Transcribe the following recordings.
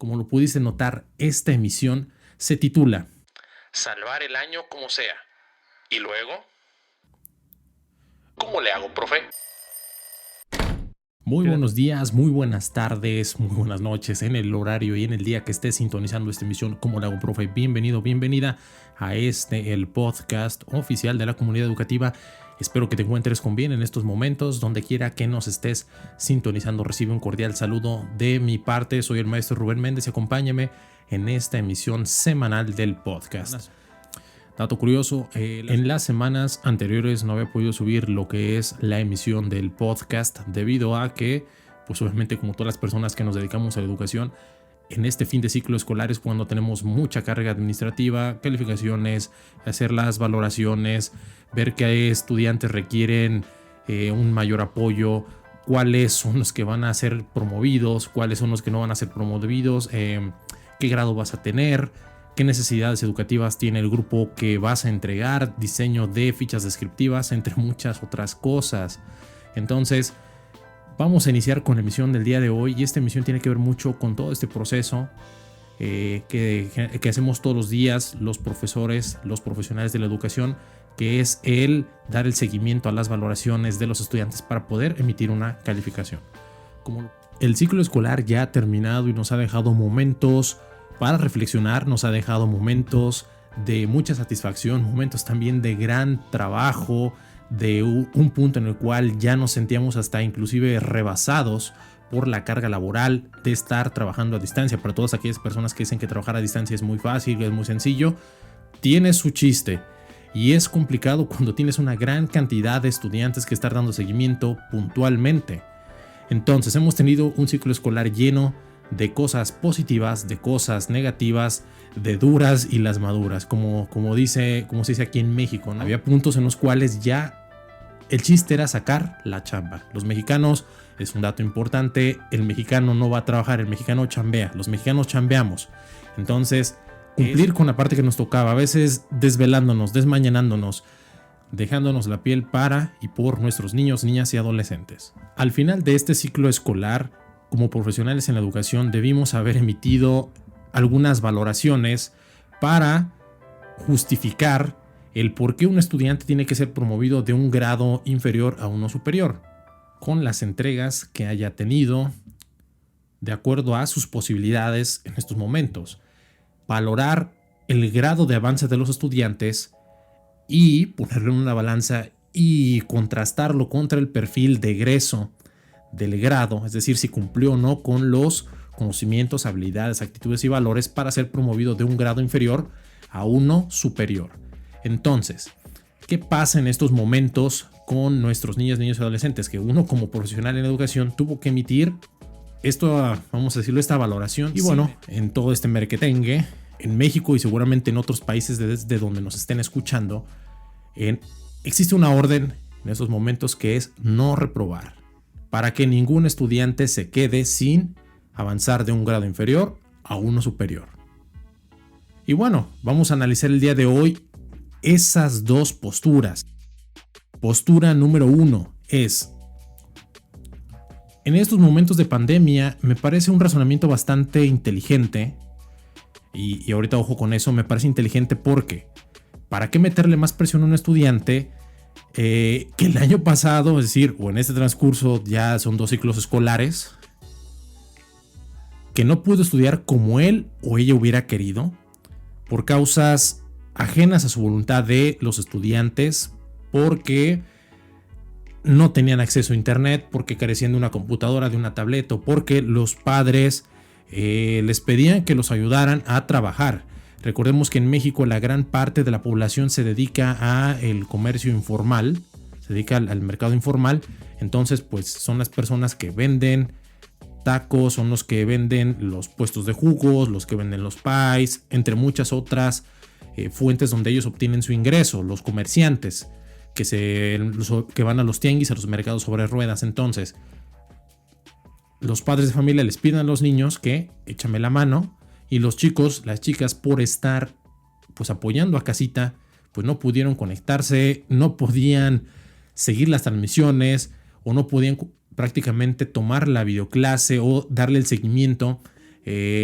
Como lo pudiste notar, esta emisión se titula Salvar el año como sea. ¿Y luego? ¿Cómo le hago, profe? Muy buenos días, muy buenas tardes, muy buenas noches en el horario y en el día que estés sintonizando esta emisión. ¿Cómo le hago, profe? Bienvenido, bienvenida a el podcast oficial de la comunidad educativa. Espero que te encuentres con bien en estos momentos, donde quiera que nos estés sintonizando. Recibe un cordial saludo de mi parte. Soy el maestro Rubén Méndez y acompáñame en esta emisión semanal del podcast. Dato curioso, en las semanas anteriores no había podido subir lo que es la emisión del podcast debido a que, pues obviamente como todas las personas que nos dedicamos a la educación, en este fin de ciclo escolar es cuando tenemos mucha carga administrativa, calificaciones, hacer las valoraciones, ver qué estudiantes requieren un mayor apoyo, cuáles son los que van a ser promovidos, cuáles son los que no van a ser promovidos, qué grado vas a tener, qué necesidades educativas tiene el grupo que vas a entregar, diseño de fichas descriptivas, entre muchas otras cosas. Entonces, vamos a iniciar con la emisión del día de hoy y esta emisión tiene que ver mucho con todo este proceso que hacemos todos los días los profesores, los profesionales de la educación, que es el dar el seguimiento a las valoraciones de los estudiantes para poder emitir una calificación. Como el ciclo escolar ya ha terminado y nos ha dejado momentos para reflexionar, nos ha dejado momentos de mucha satisfacción, momentos también de gran trabajo, de un punto en el cual ya nos sentíamos hasta inclusive rebasados por la carga laboral de estar trabajando a distancia. Para todas aquellas personas que dicen que trabajar a distancia es muy fácil, es muy sencillo, tiene su chiste y es complicado cuando tienes una gran cantidad de estudiantes que están dando seguimiento puntualmente. Entonces hemos tenido un ciclo escolar lleno de cosas positivas, de cosas negativas, de duras y las maduras, como se dice aquí en México, ¿no? Había puntos en los cuales ya el chiste era sacar la chamba. Los mexicanos, es un dato importante, el mexicano no va a trabajar, el mexicano chambea, los mexicanos chambeamos. Entonces, cumplir con la parte que nos tocaba, a veces desvelándonos, desmañanándonos, dejándonos la piel para y por nuestros niños, niñas y adolescentes. Al final de este ciclo escolar, como profesionales en la educación, debimos haber emitido algunas valoraciones para justificar el por qué un estudiante tiene que ser promovido de un grado inferior a uno superior, con las entregas que haya tenido, de acuerdo a sus posibilidades en estos momentos. Valorar el grado de avance de los estudiantes y ponerlo en una balanza y contrastarlo contra el perfil de egreso del grado, es decir, si cumplió o no con los conocimientos, habilidades, actitudes y valores para ser promovido de un grado inferior a uno superior. Entonces, ¿qué pasa en estos momentos con nuestros niños y adolescentes? Que uno como profesional en educación tuvo que emitir vamos a decirlo, esta valoración. Y bueno, en todo este merequetengue, en México y seguramente en otros países desde donde nos estén escuchando, existe una orden en estos momentos que es no reprobar, para que ningún estudiante se quede sin avanzar de un grado inferior a uno superior. Y bueno, vamos a analizar el día de hoy esas dos posturas. Postura número 1 es: en estos momentos de pandemia me parece un razonamiento bastante inteligente, y ahorita ojo con eso, me parece inteligente porque ¿para qué meterle más presión a un estudiante que el año pasado, es decir, o en este transcurso ya son 2 ciclos escolares, que no pudo estudiar como él o ella hubiera querido por causas ajenas a su voluntad de los estudiantes, porque no tenían acceso a internet, porque carecían de una computadora, de una tableta, o porque los padres les pedían que los ayudaran a trabajar? Recordemos que en México la gran parte de la población se dedica al comercio informal, se dedica al mercado informal. Entonces, pues son las personas que venden tacos, son los que venden los puestos de jugos, los que venden los pies, entre muchas otras fuentes donde ellos obtienen su ingreso, los comerciantes que van a los tianguis, a los mercados sobre ruedas. Entonces, los padres de familia les piden a los niños que échame la mano, y los chicos, las chicas, por estar pues apoyando a casita, pues no pudieron conectarse, no podían seguir las transmisiones o no podían prácticamente tomar la videoclase o darle el seguimiento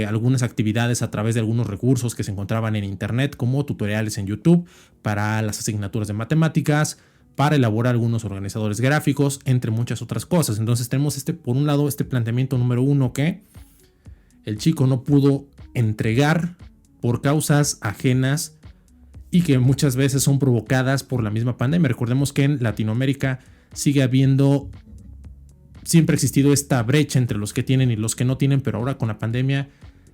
algunas actividades a través de algunos recursos que se encontraban en internet, como tutoriales en YouTube para las asignaturas de matemáticas, para elaborar algunos organizadores gráficos, entre muchas otras cosas. Entonces tenemos por un lado este planteamiento número uno, que el chico no pudo entregar por causas ajenas y que muchas veces son provocadas por la misma pandemia. Recordemos que en Latinoamérica siempre ha existido esta brecha entre los que tienen y los que no tienen, pero ahora con la pandemia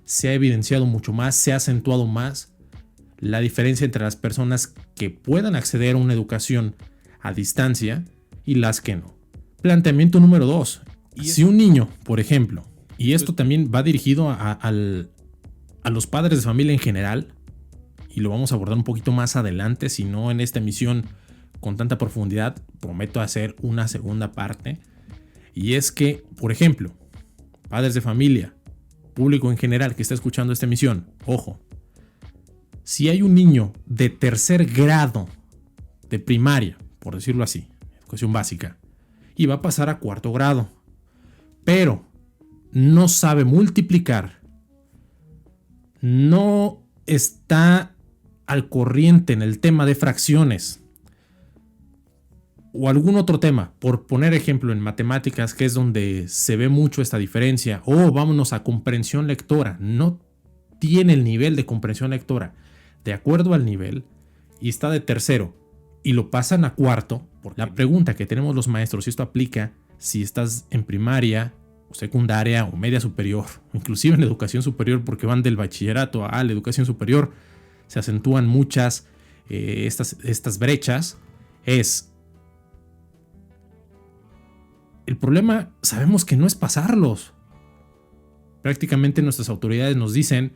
se ha evidenciado mucho más, se ha acentuado más la diferencia entre las personas que puedan acceder a una educación a distancia y las que no. Planteamiento número 2. Si un niño, por ejemplo, y esto también va dirigido a los padres de familia en general, y lo vamos a abordar un poquito más adelante, si no en esta emisión con tanta profundidad, prometo hacer una segunda parte. Y es que, por ejemplo, padres de familia, público en general que está escuchando esta emisión, ojo, si hay un niño de tercer grado de primaria, por decirlo así, educación básica, y va a pasar a cuarto grado, pero no sabe multiplicar, no está al corriente en el tema de fracciones, o algún otro tema, por poner ejemplo en matemáticas, que es donde se ve mucho esta diferencia, o vámonos a comprensión lectora, no tiene el nivel de comprensión lectora de acuerdo al nivel y está de tercero y lo pasan a cuarto. La pregunta que tenemos los maestros, y esto aplica si estás en primaria o secundaria o media superior, inclusive en educación superior, porque van del bachillerato a la educación superior, se acentúan muchas estas brechas, es: el problema sabemos que no es pasarlos. Prácticamente nuestras autoridades nos dicen,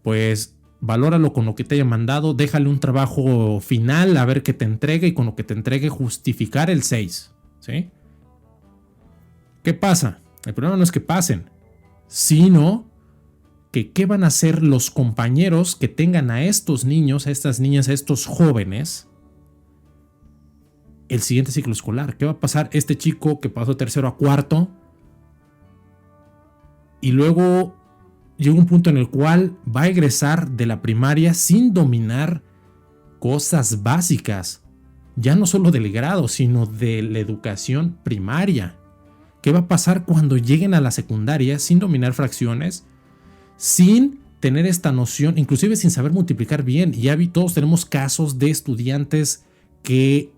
pues valóralo con lo que te haya mandado, déjale un trabajo final a ver qué te entregue, y con lo que te entregue justificar el 6, ¿sí? ¿Qué pasa? El problema no es que pasen, sino que qué van a hacer los compañeros que tengan a estos niños, a estas niñas, a estos jóvenes el siguiente ciclo escolar. ¿Qué va a pasar este chico que pasó de tercero a cuarto? Y luego llega un punto en el cual va a egresar de la primaria sin dominar cosas básicas, ya no solo del grado, sino de la educación primaria. ¿Qué va a pasar cuando lleguen a la secundaria sin dominar fracciones, sin tener esta noción, inclusive sin saber multiplicar bien? Y todos tenemos casos de estudiantes que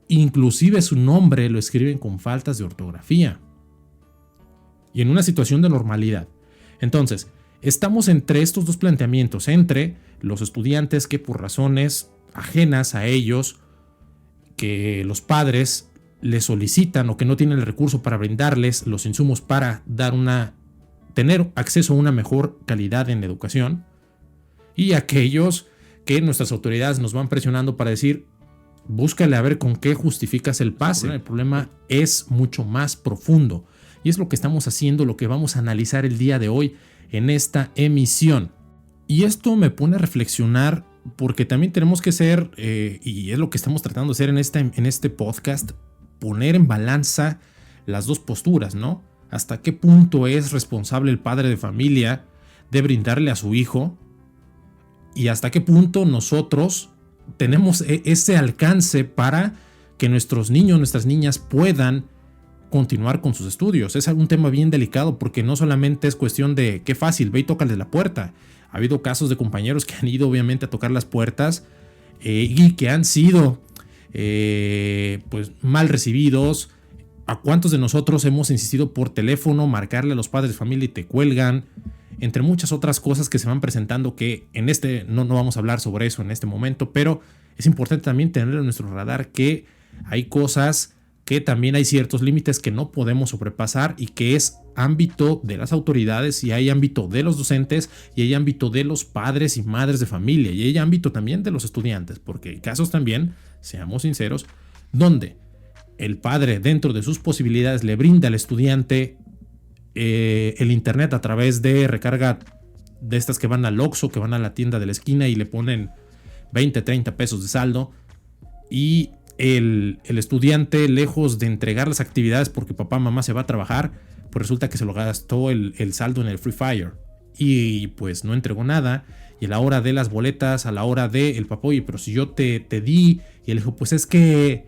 inclusive su nombre lo escriben con faltas de ortografía y en una situación de normalidad. Entonces, estamos entre estos dos planteamientos, entre los estudiantes que por razones ajenas a ellos, que los padres les solicitan o que no tienen el recurso para brindarles los insumos para tener acceso a una mejor calidad en la educación, y aquellos que nuestras autoridades nos van presionando para decir: búscale a ver con qué justificas el pase. El problema es mucho más profundo y es lo que estamos haciendo, lo que vamos a analizar el día de hoy en esta emisión. Y esto me pone a reflexionar, porque también tenemos que ser, y es lo que estamos tratando de hacer en este podcast, poner en balanza las dos posturas, ¿no? Hasta qué punto es responsable el padre de familia de brindarle a su hijo, y hasta qué punto nosotros tenemos ese alcance para que nuestros niños, nuestras niñas puedan continuar con sus estudios. Es un tema bien delicado, porque no solamente es cuestión de qué fácil, ve y tócale la puerta. Ha habido casos de compañeros que han ido obviamente a tocar las puertas y que han sido pues mal recibidos. ¿A cuántos de nosotros hemos insistido por teléfono marcarle a los padres de familia y te cuelgan? Entre muchas otras cosas que se van presentando, que no vamos a hablar sobre eso en este momento, pero es importante también tener en nuestro radar que hay cosas, que también hay ciertos límites que no podemos sobrepasar, y que es ámbito de las autoridades, y hay ámbito de los docentes, y hay ámbito de los padres y madres de familia, y hay ámbito también de los estudiantes, porque hay casos también, seamos sinceros, donde el padre, dentro de sus posibilidades, le brinda al estudiante el internet a través de recarga de estas que van al Oxxo, que van a la tienda de la esquina y le ponen 20, 30 pesos de saldo, y el estudiante, lejos de entregar las actividades porque papá, mamá se va a trabajar, pues resulta que se lo gastó el saldo en el Free Fire y pues no entregó nada. Y a la hora de las boletas, a la hora del papá, oye, pero si yo te di, y él dijo, pues es que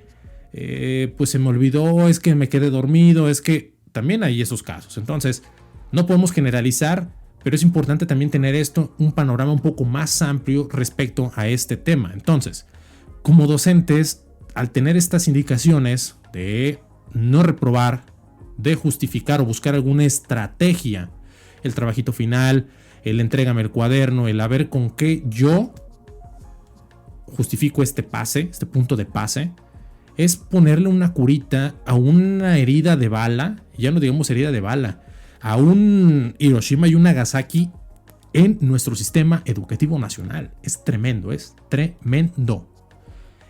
pues se me olvidó, es que me quedé dormido, es que también hay esos casos. Entonces no podemos generalizar, pero es importante también tener un panorama un poco más amplio respecto a este tema. Entonces, como docentes, al tener estas indicaciones de no reprobar, de justificar o buscar alguna estrategia, el trabajito final, el entrégame el cuaderno, el a ver con qué yo justifico este pase, este punto de pase, es ponerle una curita a una herida de bala, ya no digamos herida de bala, a un Hiroshima y un Nagasaki en nuestro sistema educativo nacional. Es tremendo, es tremendo.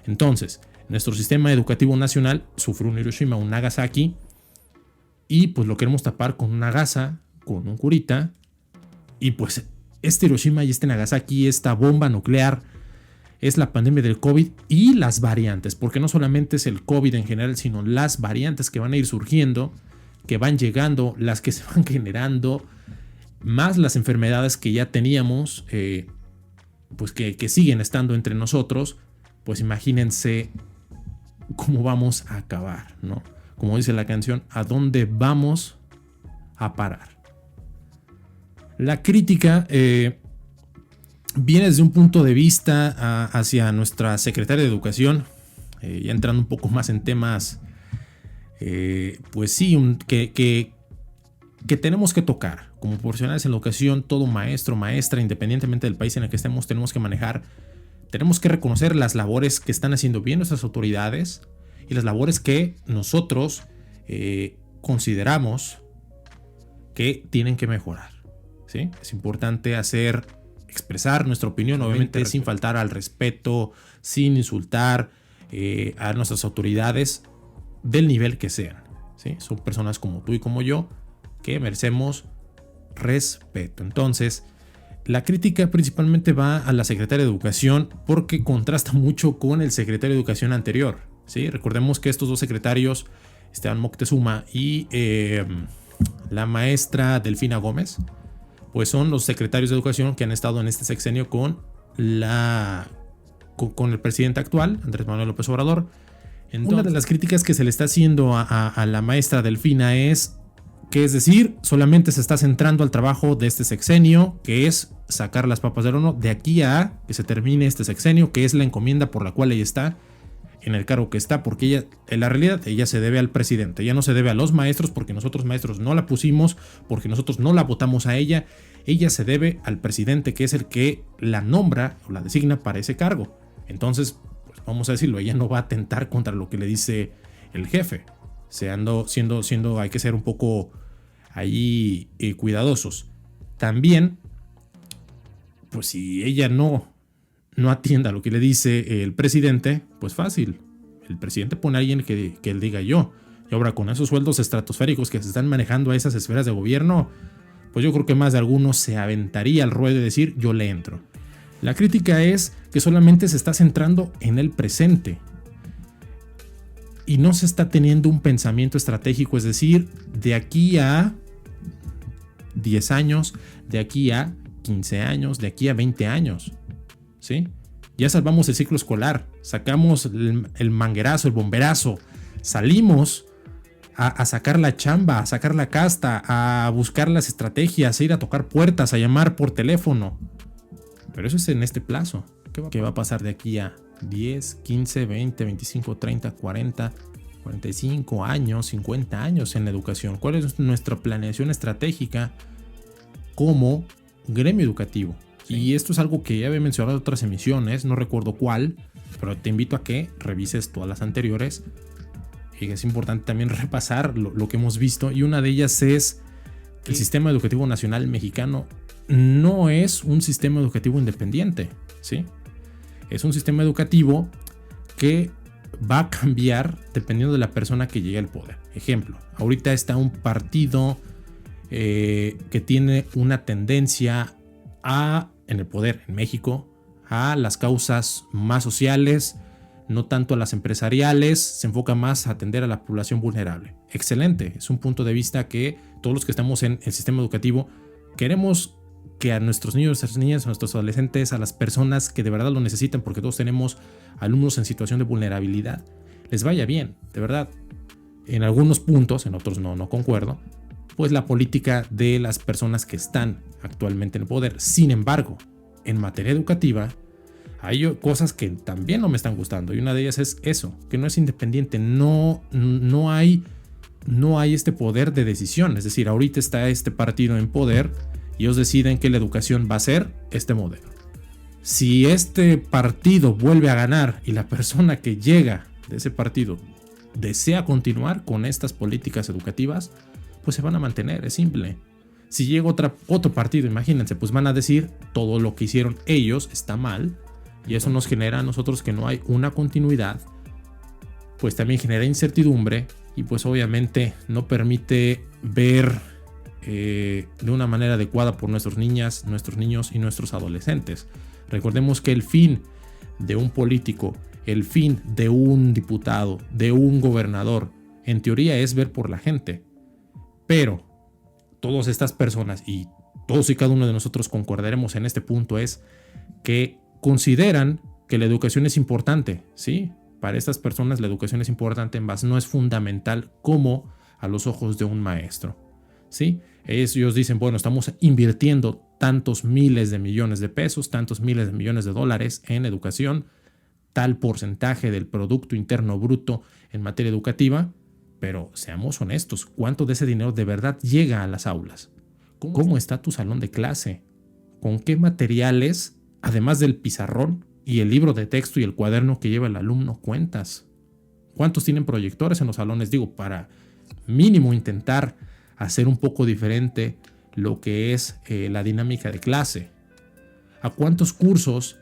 Entonces, nuestro sistema educativo nacional sufrió un Hiroshima, un Nagasaki, y pues lo queremos tapar con una gasa, con un curita, y pues este Hiroshima y este Nagasaki, esta bomba nuclear, es la pandemia del COVID y las variantes, porque no solamente es el COVID en general, sino las variantes que van a ir surgiendo, que van llegando, las que se van generando, más las enfermedades que ya teníamos, pues que siguen estando entre nosotros. Pues imagínense cómo vamos a acabar, ¿no? Como dice la canción, ¿a dónde vamos a parar? La crítica viene desde un punto de vista hacia nuestra secretaria de Educación, ya entrando un poco más en temas, pues sí, que tenemos que tocar. Como profesionales en la educación, todo maestro, maestra, independientemente del país en el que estemos, tenemos que manejar, tenemos que reconocer las labores que están haciendo bien nuestras autoridades y las labores que nosotros consideramos que tienen que mejorar. ¿Sí? Es importante expresar nuestra opinión, obviamente sin faltar al respeto, sin insultar a nuestras autoridades del nivel que sean. ¿Sí? Son personas como tú y como yo que merecemos respeto. Entonces, la crítica principalmente va a la secretaria de Educación porque contrasta mucho con el secretario de Educación anterior. ¿Sí? Recordemos que estos dos secretarios, Esteban Moctezuma y la maestra Delfina Gómez, pues son los secretarios de Educación que han estado en este sexenio con el presidente actual, Andrés Manuel López Obrador. Entonces, una de las críticas que se le está haciendo a la maestra Delfina es que, es decir, solamente se está centrando al trabajo de este sexenio, que es sacar las papas del horno de aquí a que se termine este sexenio, que es la encomienda por la cual ella está en el cargo que está, porque ella, en la realidad, ella se debe al presidente, ella no se debe a los maestros, porque nosotros maestros no la pusimos, porque nosotros no la votamos a ella se debe al presidente, que es el que la nombra o la designa para ese cargo. Entonces, pues vamos a decirlo, ella no va a atentar contra lo que le dice el jefe, siendo hay que ser un poco ahí cuidadosos. También, pues si ella no atienda lo que le dice el presidente, pues fácil, el presidente pone a alguien que él diga yo. Y ahora con esos sueldos estratosféricos que se están manejando a esas esferas de gobierno, pues yo creo que más de algunos se aventaría al ruedo de decir yo le entro. La crítica es que solamente se está centrando en el presente y no se está teniendo un pensamiento estratégico, es decir, de aquí a 10 años, de aquí a 15 años, de aquí a 20 años. ¿Sí? Ya salvamos el ciclo escolar, sacamos el manguerazo, el bomberazo, salimos a sacar la chamba, a sacar la casta, a buscar las estrategias, a ir a tocar puertas, a llamar por teléfono. Pero eso es en este plazo. ¿Qué va a pasar de aquí a 10, 15, 20, 25, 30, 40, 45 años, 50 años en la educación? ¿Cuál es nuestra planeación estratégica como gremio educativo? Sí. Y esto es algo que ya había mencionado en otras emisiones, no recuerdo cuál, pero te invito a que revises todas las anteriores. Y es importante también repasar lo que hemos visto, y una de ellas es que el sistema educativo nacional mexicano no es un sistema educativo independiente, ¿sí? Es un sistema educativo que va a cambiar dependiendo de la persona que llegue al poder. Ejemplo, ahorita está un partido que tiene una tendencia en el poder en México, a las causas más sociales, no tanto a las empresariales, se enfoca más a atender a la población vulnerable. Excelente, es un punto de vista que todos los que estamos en el sistema educativo queremos que a nuestros niños, a nuestras niñas, a nuestros adolescentes, a las personas que de verdad lo necesitan, porque todos tenemos alumnos en situación de vulnerabilidad, les vaya bien, de verdad. En algunos puntos, en otros no concuerdo, pues la política de las personas que están actualmente en el poder. Sin embargo, en materia educativa, hay cosas que también no me están gustando, y una de ellas es eso, que no es independiente, no hay este poder de decisión. Es decir, ahorita está este partido en poder y ellos deciden que la educación va a ser este modelo. Si este partido vuelve a ganar y la persona que llega de ese partido desea continuar con estas políticas educativas, pues se van a mantener, es simple. Si llega otro partido, imagínense, pues van a decir todo lo que hicieron ellos está mal, y eso nos genera a nosotros que no hay una continuidad, pues también genera incertidumbre y pues obviamente no permite ver de una manera adecuada por nuestras niñas, nuestros niños y nuestros adolescentes. Recordemos que el fin de un político, el fin de un diputado, de un gobernador, en teoría es ver por la gente. Pero todas estas personas, y todos y cada uno de nosotros concordaremos en este punto, es que consideran que la educación es importante. Sí, para estas personas la educación es importante, más no es fundamental como a los ojos de un maestro. ¿Sí? Ellos dicen, bueno, estamos invirtiendo tantos miles de millones de pesos, tantos miles de millones de dólares en educación, tal porcentaje del Producto Interno Bruto en materia educativa, pero seamos honestos, ¿cuánto de ese dinero de verdad llega a las aulas? ¿Cómo está tu salón de clase? ¿Con qué materiales, además del pizarrón y el libro de texto y el cuaderno que lleva el alumno, cuentas? ¿Cuántos tienen proyectores en los salones? Digo, para mínimo intentar hacer un poco diferente lo que es la dinámica de clase. ¿A cuántos cursos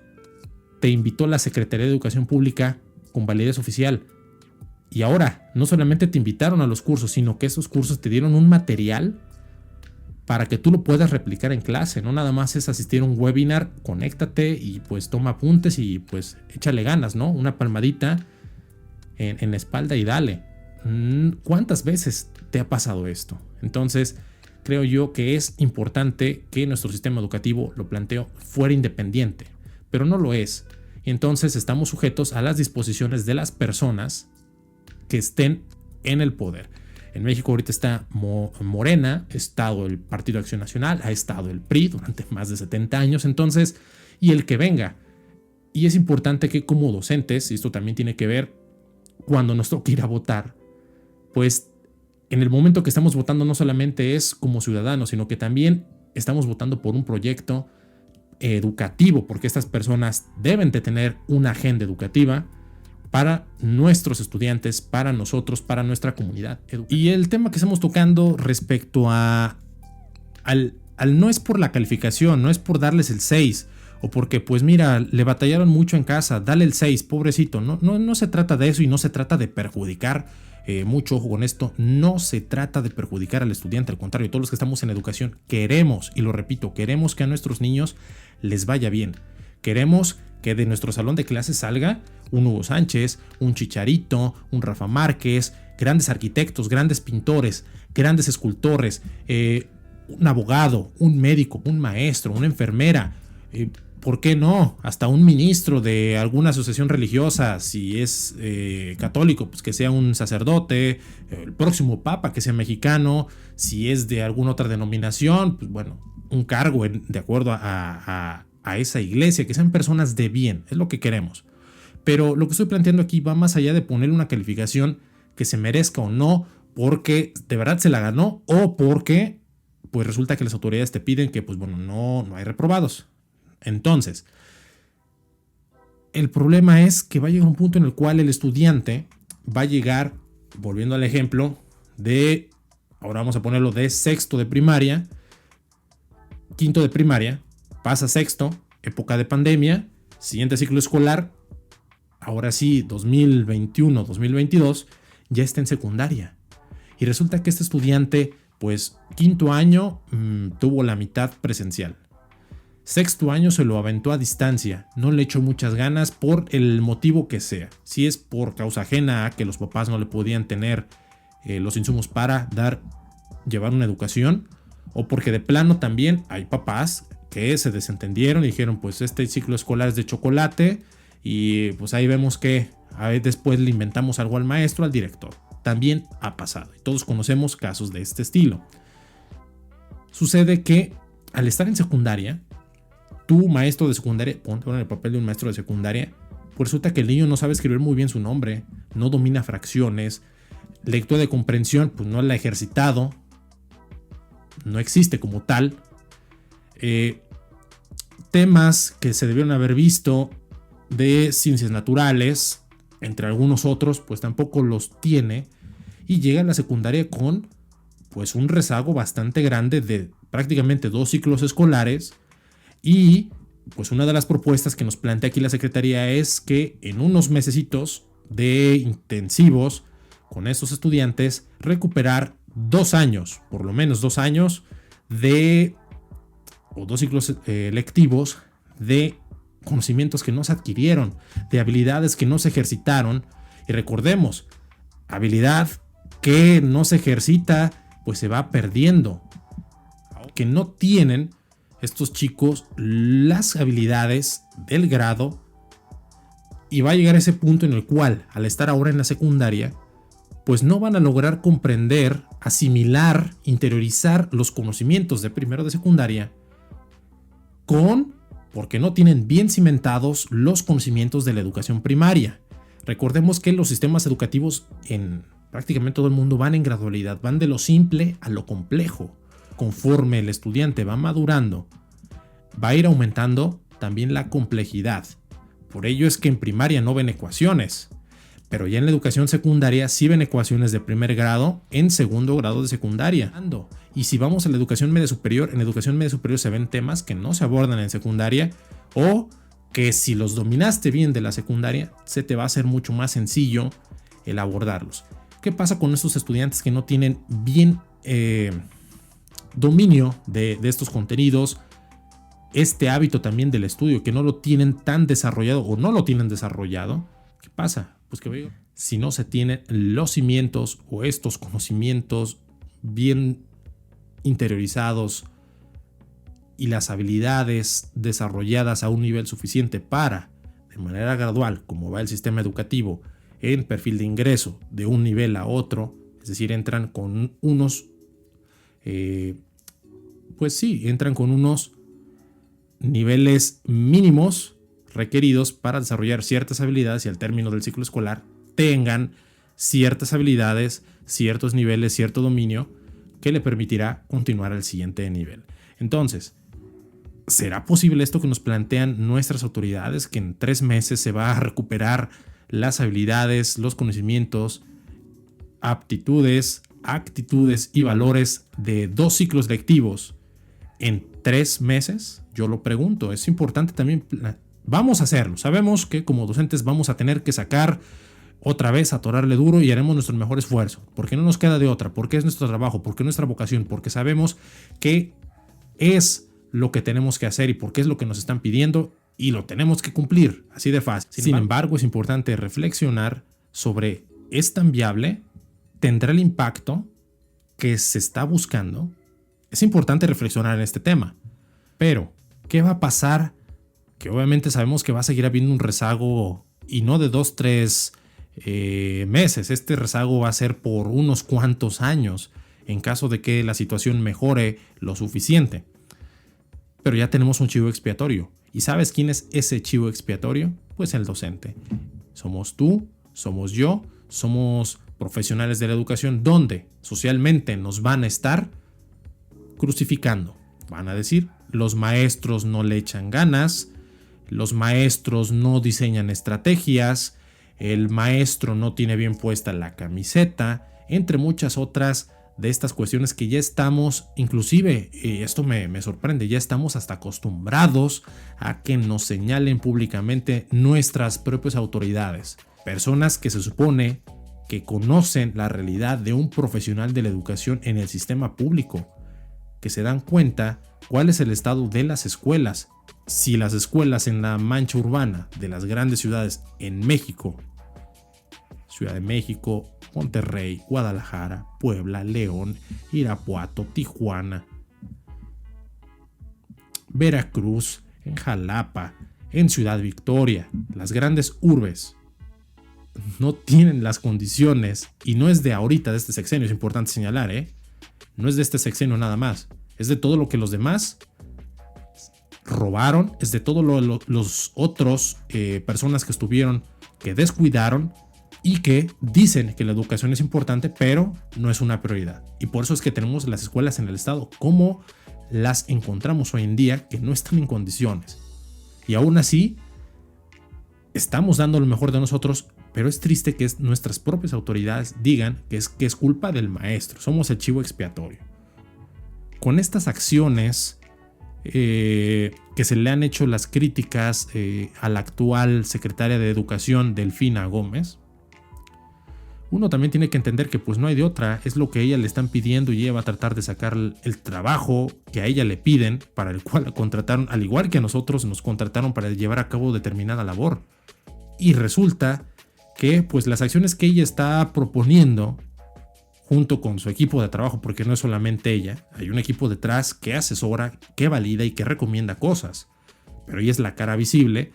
te invitó la Secretaría de Educación Pública con validez oficial? Y ahora, no solamente te invitaron a los cursos, sino que esos cursos te dieron un material para que tú lo puedas replicar en clase. No nada más es asistir a un webinar, conéctate y pues toma apuntes y pues échale ganas, ¿no? Una palmadita en la espalda y dale. ¿Cuántas veces te ha pasado esto? Entonces, creo yo que es importante que nuestro sistema educativo, lo planteo, fuera independiente, pero no lo es. Y entonces estamos sujetos a las disposiciones de las personas que estén en el poder. En México ahorita está Morena, ha estado el Partido Acción Nacional, ha estado el PRI durante más de 70 años, entonces, y el que venga. Y es importante que como docentes, y esto también tiene que ver cuando nos toca ir a votar, pues en el momento que estamos votando no solamente es como ciudadanos, sino que también estamos votando por un proyecto educativo, porque estas personas deben de tener una agenda educativa para nuestros estudiantes, para nosotros, para nuestra comunidad. Y el tema que estamos tocando respecto al no es por la calificación, no es por darles el 6, o porque pues mira, le batallaron mucho en casa, dale el 6, pobrecito. No se trata de eso y no se trata de perjudicar, mucho ojo con esto, no se trata de perjudicar al estudiante, al contrario, todos los que estamos en educación queremos, y lo repito, queremos que a nuestros niños les vaya bien. Queremos que de nuestro salón de clases salga un Hugo Sánchez, un Chicharito, un Rafa Márquez, grandes arquitectos, grandes pintores, grandes escultores, un abogado, un médico, un maestro, una enfermera, ¿por qué no? Hasta un ministro de alguna asociación religiosa, si es católico, pues que sea un sacerdote, el próximo papa que sea mexicano, si es de alguna otra denominación, pues bueno, un cargo de acuerdo a esa iglesia, que sean personas de bien, es lo que queremos. Pero lo que estoy planteando aquí va más allá de poner una calificación que se merezca o no, porque de verdad se la ganó o porque pues resulta que las autoridades te piden que pues bueno, no hay reprobados. Entonces, el problema es que va a llegar un punto en el cual el estudiante va a llegar, volviendo al ejemplo de, ahora vamos a ponerlo de sexto de primaria, quinto de primaria, pasa sexto, época de pandemia, siguiente ciclo escolar, ahora sí, 2021-2022, ya está en secundaria. Y resulta que este estudiante, pues quinto año, tuvo la mitad presencial. Sexto año se lo aventó a distancia, no le echó muchas ganas por el motivo que sea. Si es por causa ajena a que los papás no le podían tener los insumos para llevar una educación, o porque de plano también hay papás que se desentendieron y dijeron, pues este ciclo escolar es de chocolate y pues ahí vemos que después le inventamos algo al maestro, al director. También ha pasado y todos conocemos casos de este estilo. Sucede que al estar en secundaria, tu maestro de secundaria, ponte en el papel de un maestro de secundaria, pues resulta que el niño no sabe escribir muy bien su nombre, no domina fracciones, lectura de comprensión pues no la ha ejercitado, no existe como tal. Temas que se debieron haber visto de ciencias naturales, entre algunos otros, pues tampoco los tiene, y llega a la secundaria con pues un rezago bastante grande de prácticamente 2 ciclos escolares. Y pues una de las propuestas que nos plantea aquí la Secretaría es que en unos mesecitos de intensivos con estos estudiantes recuperar 2 años, por lo menos 2 años o 2 ciclos lectivos de conocimientos que no se adquirieron, de habilidades que no se ejercitaron. Y recordemos, habilidad que no se ejercita pues se va perdiendo, que no tienen estos chicos las habilidades del grado, y va a llegar a ese punto en el cual al estar ahora en la secundaria pues no van a lograr comprender, asimilar, interiorizar los conocimientos de primero de secundaria porque no tienen bien cimentados los conocimientos de la educación primaria. Recordemos que los sistemas educativos en prácticamente todo el mundo van en gradualidad, van de lo simple a lo complejo. Conforme el estudiante va madurando, va a ir aumentando también la complejidad. Por ello es que en primaria no ven ecuaciones, pero ya en la educación secundaria sí ven ecuaciones de primer grado en segundo grado de secundaria. Y si vamos a la educación media superior, en educación media superior se ven temas que no se abordan en secundaria, o que si los dominaste bien de la secundaria, se te va a hacer mucho más sencillo el abordarlos. ¿Qué pasa con estos estudiantes que no tienen bien dominio de estos contenidos? Este hábito también del estudio, que no lo tienen tan desarrollado o no lo tienen desarrollado. ¿Qué pasa? Pues que si no se tienen los cimientos o estos conocimientos bien interiorizados y las habilidades desarrolladas a un nivel suficiente para, de manera gradual, como va el sistema educativo, en perfil de ingreso de un nivel a otro, es decir, entran con unos niveles mínimos requeridos para desarrollar ciertas habilidades y al término del ciclo escolar tengan ciertas habilidades, ciertos niveles, cierto dominio que le permitirá continuar al siguiente nivel. Entonces, ¿será posible esto que nos plantean nuestras autoridades, que en 3 meses se va a recuperar las habilidades, los conocimientos, aptitudes, actitudes y valores de 2 ciclos lectivos en 3 meses? Yo lo pregunto. Es importante también. Vamos a hacerlo. Sabemos que como docentes vamos a tener que sacar otra vez, atorarle duro, y haremos nuestro mejor esfuerzo, porque no nos queda de otra, porque es nuestro trabajo, porque es nuestra vocación, porque sabemos que es lo que tenemos que hacer y porque es lo que nos están pidiendo y lo tenemos que cumplir, así de fácil. Sin embargo, es importante reflexionar sobre: ¿es tan viable? ¿Tendrá el impacto que se está buscando? Es importante reflexionar en este tema. Pero, ¿qué va a pasar? Que obviamente sabemos que va a seguir habiendo un rezago, y no de 2-3 meses. Este rezago va a ser por unos cuantos años, en caso de que la situación mejore lo suficiente. Pero ya tenemos un chivo expiatorio. ¿Y sabes quién es ese chivo expiatorio? Pues el docente. Somos tú, somos yo, somos profesionales de la educación, donde socialmente nos van a estar crucificando. Van a decir: los maestros no le echan ganas, los maestros no diseñan estrategias, el maestro no tiene bien puesta la camiseta, entre muchas otras de estas cuestiones que ya estamos, inclusive, y esto me sorprende, ya estamos hasta acostumbrados a que nos señalen públicamente nuestras propias autoridades. Personas que se supone que conocen la realidad de un profesional de la educación en el sistema público, que se dan cuenta cuál es el estado de las escuelas, si las escuelas en la mancha urbana de las grandes ciudades en México, Ciudad de México, Monterrey, Guadalajara, Puebla, León, Irapuato, Tijuana, Veracruz, en Jalapa, en Ciudad Victoria, las grandes urbes no tienen las condiciones, y no es de ahorita, de este sexenio, es importante señalar, no es de este sexenio nada más, es de todo lo que los demás robaron, es de todos los otros personas que estuvieron, que descuidaron y que dicen que la educación es importante, pero no es una prioridad. Y por eso es que tenemos las escuelas en el estado como las encontramos hoy en día, que no están en condiciones. Y aún así, estamos dando lo mejor de nosotros, pero es triste que nuestras propias autoridades digan que es culpa del maestro. Somos el chivo expiatorio. Con estas acciones que se le han hecho las críticas a la actual secretaria de Educación, Delfina Gómez, uno también tiene que entender que pues no hay de otra, es lo que a ella le están pidiendo y ella va a tratar de sacar el trabajo que a ella le piden, para el cual la contrataron, al igual que a nosotros nos contrataron para llevar a cabo determinada labor. Y resulta que pues las acciones que ella está proponiendo junto con su equipo de trabajo, porque no es solamente ella, hay un equipo detrás que asesora, que valida y que recomienda cosas, pero ella es la cara visible,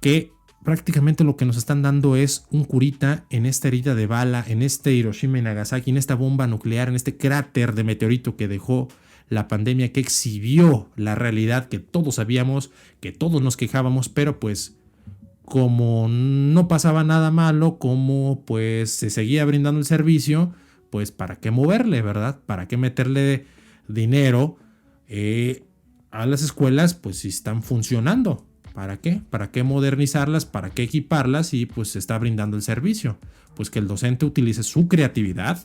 que prácticamente lo que nos están dando es un curita en esta herida de bala, en este Hiroshima y Nagasaki, en esta bomba nuclear, en este cráter de meteorito que dejó la pandemia, que exhibió la realidad que todos sabíamos, que todos nos quejábamos, pero pues como no pasaba nada malo, como pues se seguía brindando el servicio, pues para qué moverle, ¿verdad? ¿Para qué meterle dinero a las escuelas? Pues si están funcionando. ¿Para qué? ¿Para qué modernizarlas? ¿Para qué equiparlas? Y pues se está brindando el servicio. Pues que el docente utilice su creatividad,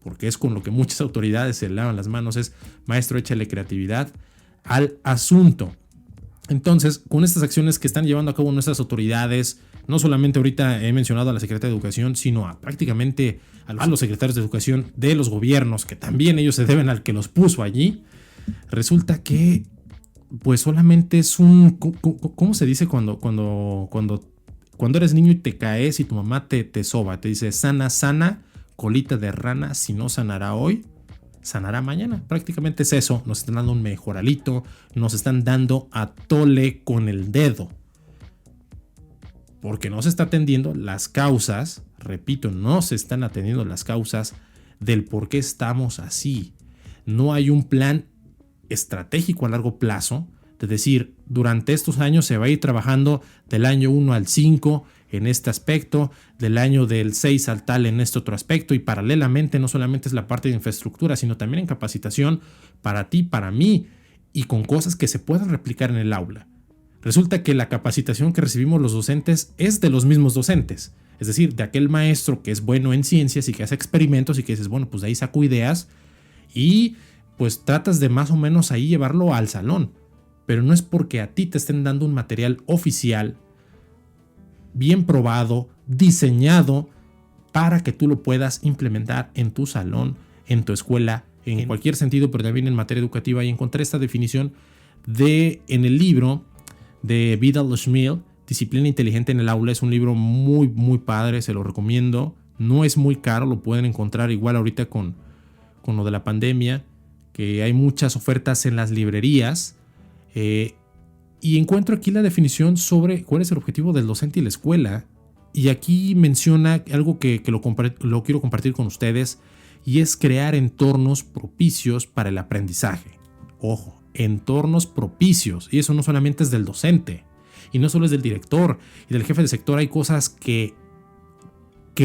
porque es con lo que muchas autoridades se lavan las manos, es maestro, échale creatividad al asunto. Entonces, con estas acciones que están llevando a cabo nuestras autoridades, no solamente ahorita he mencionado a la Secretaría de Educación, sino a prácticamente a los secretarios de Educación de los gobiernos, que también ellos se deben al que los puso allí, resulta que pues solamente es un... ¿Cómo se dice cuando eres niño y te caes y tu mamá te soba? Te dice, sana, colita de rana, si no sanará hoy, sanará mañana. Prácticamente es eso. Nos están dando un mejoralito, nos están dando a tole con el dedo. Porque no se está atendiendo las causas, repito, no se están atendiendo las causas del por qué estamos así. No hay un plan estratégico a largo plazo, de decir, durante estos años se va a ir trabajando del año 1 al 5 en este aspecto, del año del 6 al tal en este otro aspecto, y paralelamente no solamente es la parte de infraestructura, sino también en capacitación para ti, para mí, y con cosas que se puedan replicar en el aula. Resulta que la capacitación que recibimos los docentes es de los mismos docentes, es decir, de aquel maestro que es bueno en ciencias y que hace experimentos y que dices, bueno, pues de ahí saco ideas y pues tratas de más o menos ahí llevarlo al salón, pero no es porque a ti te estén dando un material oficial, bien probado, diseñado para que tú lo puedas implementar en tu salón, en tu escuela, en cualquier sentido, pero también en materia educativa. Y encontré esta definición en el libro de Vidal Schmil, Disciplina Inteligente en el Aula. Es un libro muy, muy padre, se lo recomiendo. No es muy caro, lo pueden encontrar igual ahorita con lo de la pandemia, que hay muchas ofertas en las librerías, y encuentro aquí la definición sobre cuál es el objetivo del docente y la escuela, y aquí menciona algo que lo quiero compartir con ustedes, y es crear entornos propicios para el aprendizaje. Ojo, entornos propicios, y eso no solamente es del docente, y no solo es del director y del jefe de sector. Hay cosas que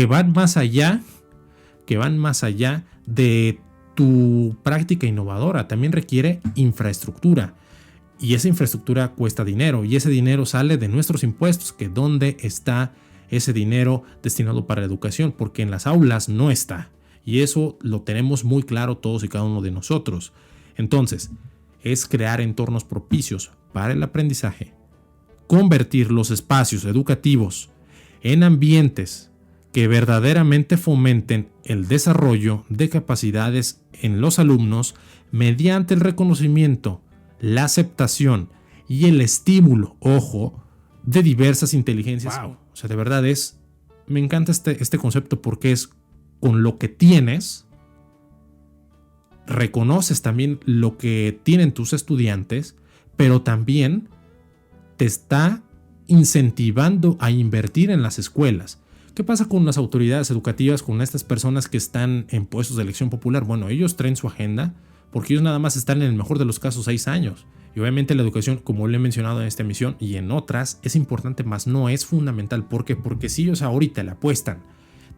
van más allá, de tu práctica innovadora. También requiere infraestructura, y esa infraestructura cuesta dinero, y ese dinero sale de nuestros impuestos, que dónde está ese dinero destinado para la educación, porque en las aulas no está, y eso lo tenemos muy claro todos y cada uno de nosotros. Entonces, es crear entornos propicios para el aprendizaje, convertir los espacios educativos en ambientes que verdaderamente fomenten el desarrollo de capacidades en los alumnos mediante el reconocimiento, la aceptación, y el estímulo, ojo, de diversas inteligencias. Wow. O sea, de verdad me encanta este concepto porque es con lo que tienes, reconoces también lo que tienen tus estudiantes, pero también te está incentivando a invertir en las escuelas. ¿Qué pasa con las autoridades educativas, con estas personas que están en puestos de elección popular? Bueno, ellos traen su agenda porque ellos nada más están en el mejor de los casos 6 años. Y obviamente la educación, como le he mencionado en esta emisión y en otras, es importante, más no es fundamental. ¿Por qué? Porque si ellos ahorita le apuestan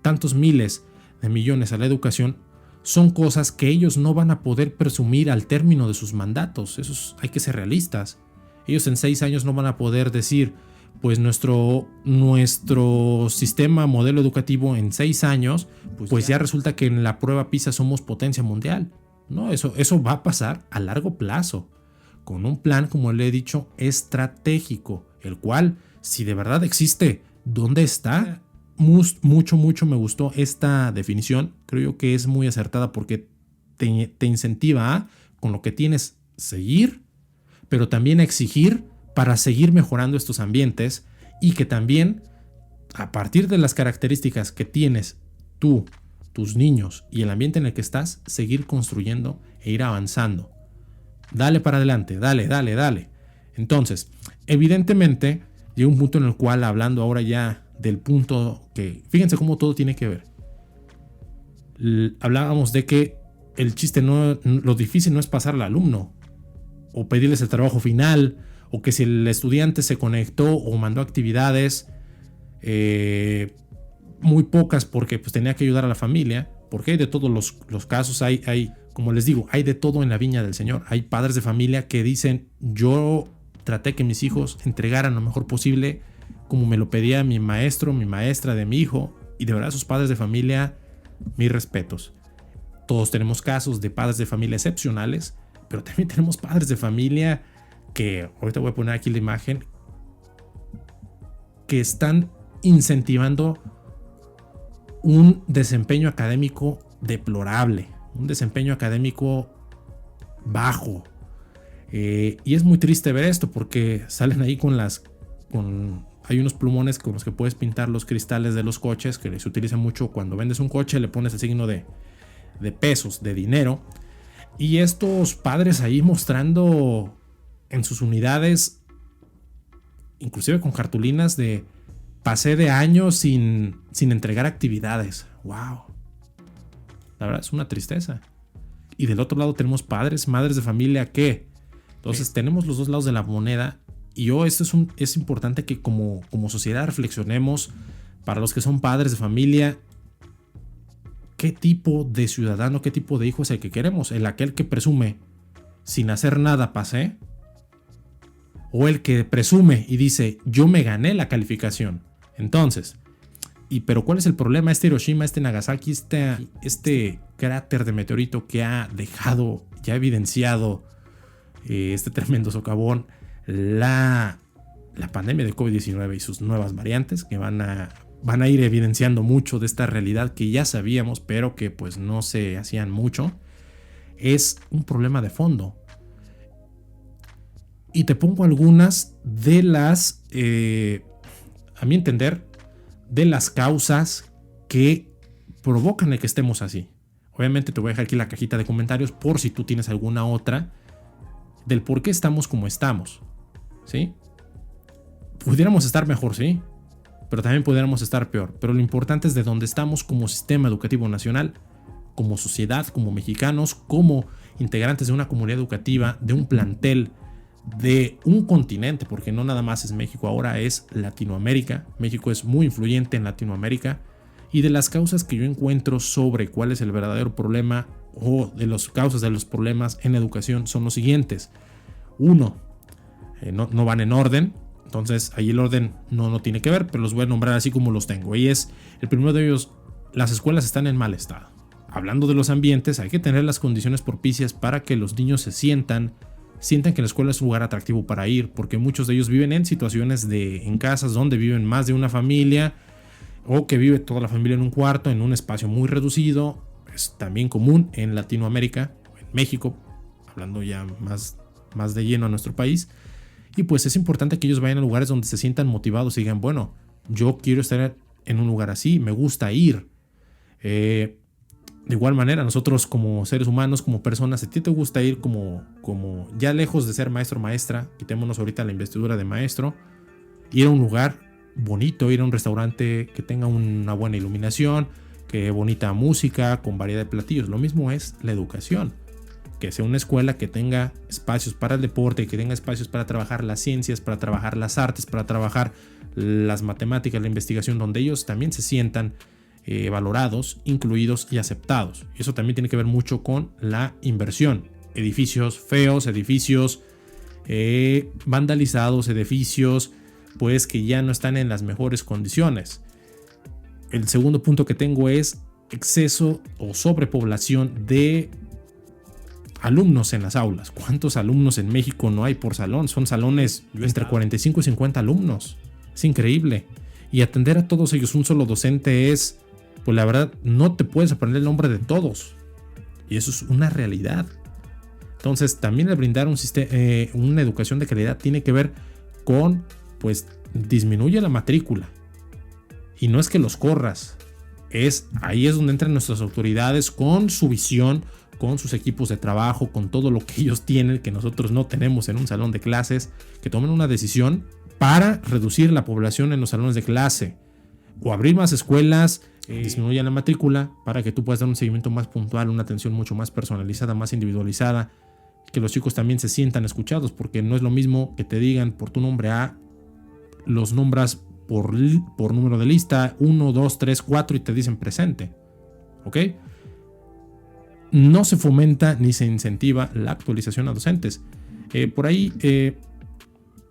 tantos miles de millones a la educación, son cosas que ellos no van a poder presumir al término de sus mandatos. Hay que ser realistas. Ellos en 6 años no van a poder decir, pues nuestro sistema, modelo educativo en 6 años, pues ya resulta que en la prueba PISA somos potencia mundial. No, eso va a pasar a largo plazo, con un plan, como le he dicho, estratégico, el cual, si de verdad existe, ¿dónde está? Mucho me gustó esta definición. Creo yo que es muy acertada porque te incentiva a, con lo que tienes, seguir, pero también a exigir para seguir mejorando estos ambientes y que también, a partir de las características que tienes tú, tus niños y el ambiente en el que estás, seguir construyendo e ir avanzando. Dale para adelante, dale. Entonces, evidentemente, llega un punto en el cual, hablando ahora ya del punto que, fíjense cómo todo tiene que ver. Hablábamos de que el chiste lo difícil no es pasar al alumno o pedirles el trabajo final, o que si el estudiante se conectó o mandó actividades, muy pocas porque pues tenía que ayudar a la familia, porque hay de todos los casos, hay, como les digo, hay de todo en la viña del Señor. Hay padres de familia que dicen, yo traté que mis hijos entregaran lo mejor posible, como me lo pedía mi maestro, mi maestra de mi hijo, y de verdad esos padres de familia, mis respetos. Todos tenemos casos de padres de familia excepcionales, pero también tenemos padres de familia que, ahorita voy a poner aquí la imagen, que están incentivando un desempeño académico deplorable, un desempeño académico bajo. Y es muy triste ver esto porque salen ahí hay unos plumones con los que puedes pintar los cristales de los coches, que se utiliza mucho cuando vendes un coche, le pones el signo de pesos, de dinero. Y estos padres ahí mostrando en sus unidades, inclusive con cartulinas de pasé de años sin entregar actividades. ¡Wow! La verdad es una tristeza. Y del otro lado tenemos padres, madres de familia que... Entonces tenemos los dos lados de la moneda. Y esto es importante que como sociedad reflexionemos, para los que son padres de familia, qué tipo de ciudadano, qué tipo de hijo es el que queremos. Aquel que presume sin hacer nada pasé, o el que presume y dice yo me gané la calificación. Entonces, pero ¿cuál es el problema? Hiroshima, Nagasaki, este cráter de meteorito que ha dejado, ya evidenciado este tremendo socavón, la pandemia de COVID-19 y sus nuevas variantes que van a ir evidenciando mucho de esta realidad que ya sabíamos, pero que pues no se hacían mucho. Es un problema de fondo. Y te pongo algunas de las, a mi entender, de las causas que provocan el que estemos así. Obviamente te voy a dejar aquí la cajita de comentarios por si tú tienes alguna otra del por qué estamos como estamos, ¿sí? Pudiéramos estar mejor, sí, pero también pudiéramos estar peor. Pero lo importante es de dónde estamos como sistema educativo nacional, como sociedad, como mexicanos, como integrantes de una comunidad educativa, de un plantel, de un continente, porque no nada más es México, ahora es Latinoamérica. México es muy influyente en Latinoamérica. Y de las causas que yo encuentro sobre cuál es el verdadero problema o de las causas de los problemas en educación son los siguientes. Uno, no van en orden. Entonces ahí el orden no tiene que ver, pero los voy a nombrar así como los tengo. Y es el primero de ellos: las escuelas están en mal estado. Hablando de los ambientes, hay que tener las condiciones propicias para que los niños se sientan que la escuela es un lugar atractivo para ir, porque muchos de ellos viven en situaciones en casas donde viven más de una familia, o que vive toda la familia en un cuarto, en un espacio muy reducido. Es también común en Latinoamérica, en México, hablando ya más de lleno a nuestro país. Y pues es importante que ellos vayan a lugares donde se sientan motivados y digan, bueno, yo quiero estar en un lugar así, me gusta ir. De igual manera, nosotros como seres humanos, como personas, a ti te gusta ir como ya lejos de ser maestro o maestra, quitémonos ahorita la investidura de maestro, ir a un lugar bonito, ir a un restaurante que tenga una buena iluminación, que bonita música, con variedad de platillos. Lo mismo es la educación, que sea una escuela que tenga espacios para el deporte, que tenga espacios para trabajar las ciencias, para trabajar las artes, para trabajar las matemáticas, la investigación, donde ellos también se sientan valorados, incluidos y aceptados. Y eso también tiene que ver mucho con la inversión. Edificios feos, edificios vandalizados, edificios pues que ya no están en las mejores condiciones. El segundo punto que tengo es exceso o sobrepoblación de alumnos en las aulas. ¿Cuántos alumnos en México no hay por salón? Son salones entre 45 y 50 alumnos. Es increíble. Y atender a todos ellos un solo docente es, pues la verdad, no te puedes aprender el nombre de todos. Y eso es una realidad. Entonces, también el brindar una educación de calidad tiene que ver con, pues, disminuye la matrícula. Y no es que los corras. Ahí es donde entran nuestras autoridades con su visión, con sus equipos de trabajo, con todo lo que ellos tienen, que nosotros no tenemos en un salón de clases, que tomen una decisión para reducir la población en los salones de clase. O abrir más escuelas, disminuyan la matrícula para que tú puedas dar un seguimiento más puntual, una atención mucho más personalizada, más individualizada, que los chicos también se sientan escuchados, porque no es lo mismo que te digan por tu nombre A, los nombras por número de lista, 1, 2, 3, 4 y te dicen presente. ¿Ok? No se fomenta ni se incentiva la actualización a docentes. Por ahí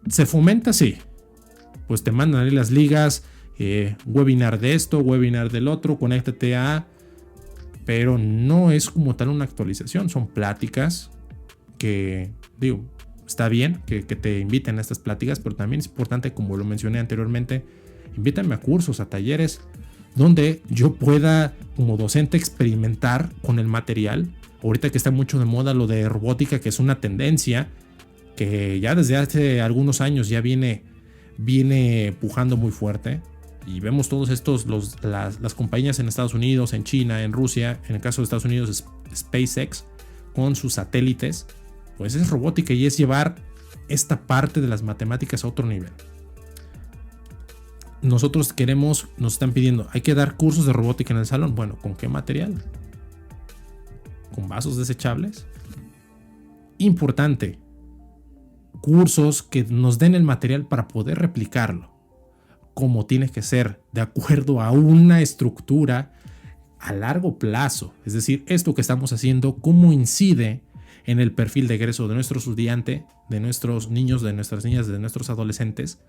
se fomenta, sí. Pues te mandan ahí las ligas, webinar de esto, webinar del otro, conéctate a... Pero no es como tal una actualización, son pláticas que, digo, está bien que te inviten a estas pláticas, pero también es importante, como lo mencioné anteriormente, invítame a cursos, a talleres, donde yo pueda como docente experimentar con el material. Ahorita que está mucho de moda lo de robótica, que es una tendencia que ya desde hace algunos años ya viene pujando muy fuerte. Y vemos todos estos, las compañías en Estados Unidos, en China, en Rusia, en el caso de Estados Unidos SpaceX, con sus satélites, pues es robótica y es llevar esta parte de las matemáticas a otro nivel. Nosotros nos están pidiendo, hay que dar cursos de robótica en el salón. Bueno, ¿con qué material? ¿Con vasos desechables? Importante, cursos que nos den el material para poder replicarlo como tiene que ser, de acuerdo a una estructura a largo plazo. Es decir, esto que estamos haciendo, cómo incide en el perfil de egreso de nuestro estudiante, de nuestros niños, de nuestras niñas, de nuestros adolescentes,